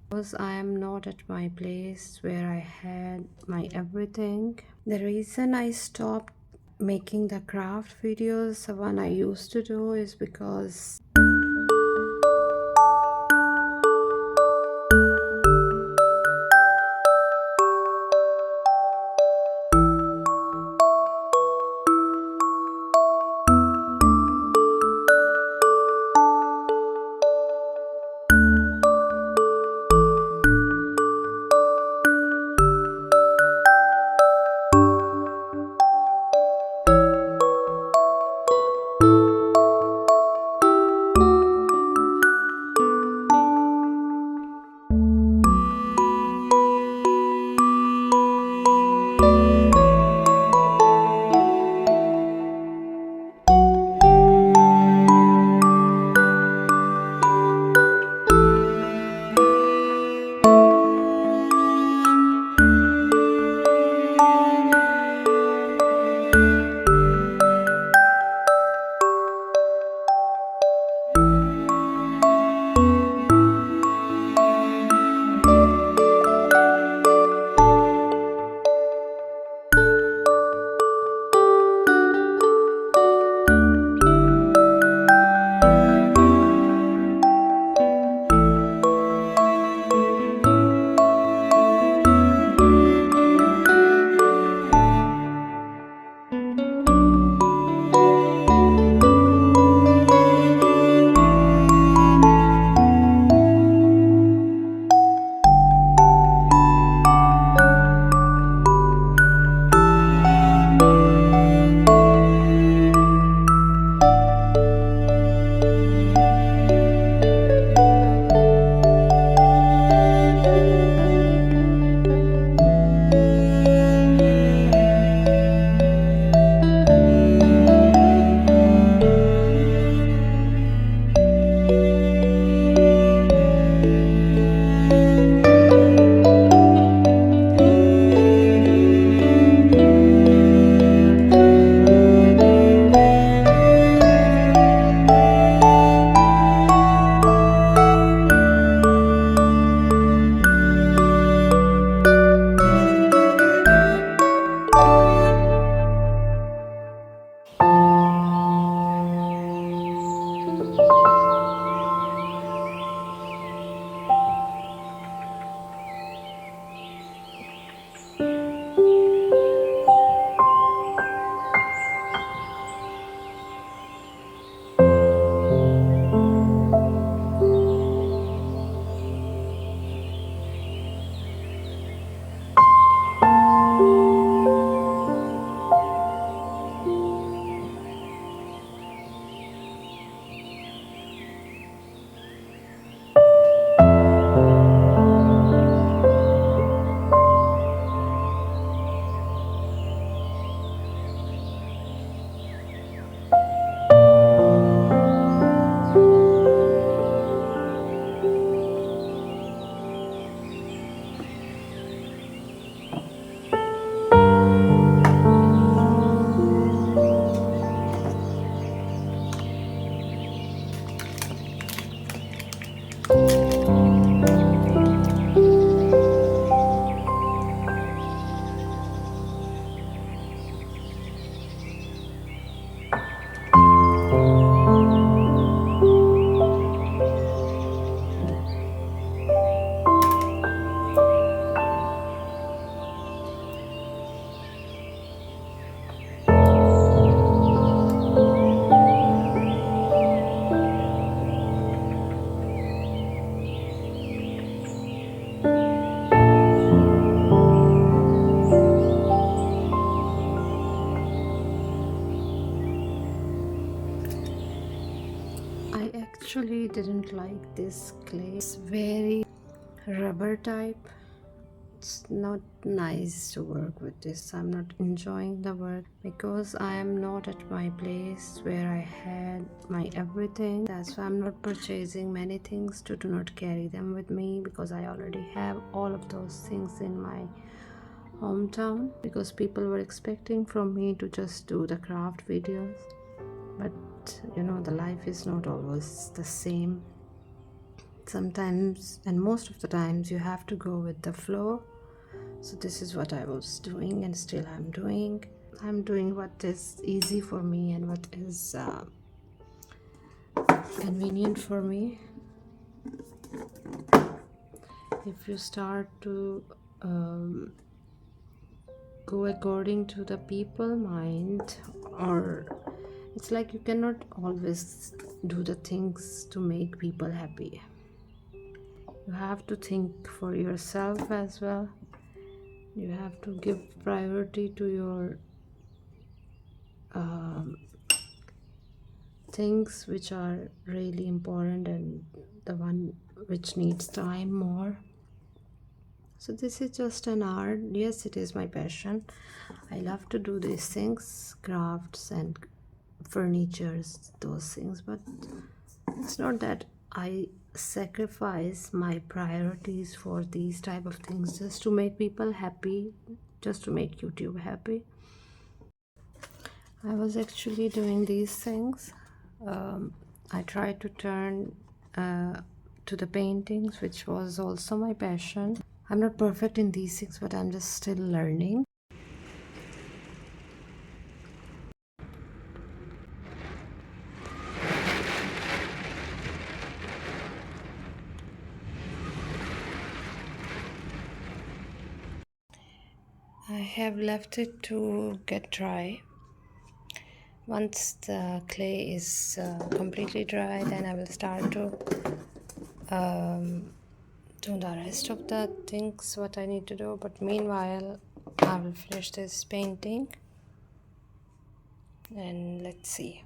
because I am not at my place where I had my everything. The reason I stopped making the craft videos, the one I used to do, is because I actually didn't like this clay. It's very rubber type. It's not nice to work with this. I'm not enjoying the work because I am not at my place where I had my everything. That's why I'm not purchasing many things to do not carry them with me, because I already have all of those things in my hometown, because people were expecting from me to just do the craft videos. But the life is not always the same. sometimes, and most of the times, you have to go with the flow. So this is what I was doing, and still I'm doing. I'm doing what is easy for me and what is convenient for me. If you start to go according to the people mind, or it's like you cannot always do the things to make people happy. You have to think for yourself as well. You have to give priority to your things which are really important and the one which needs time more. So this is just an art. Yes, it is my passion. I love to do these things, crafts and furnitures, those things, but it's not that I sacrifice my priorities for these type of things just to make people happy, just to make YouTube happy. I was actually doing these things. I tried to turn to the paintings, which was also my passion. I'm not perfect in these things, but I'm just still learning. I have left it to get dry. Once the clay is completely dry, then I will start to do the rest of the things what I need to do. But meanwhile, I will finish this painting and let's see.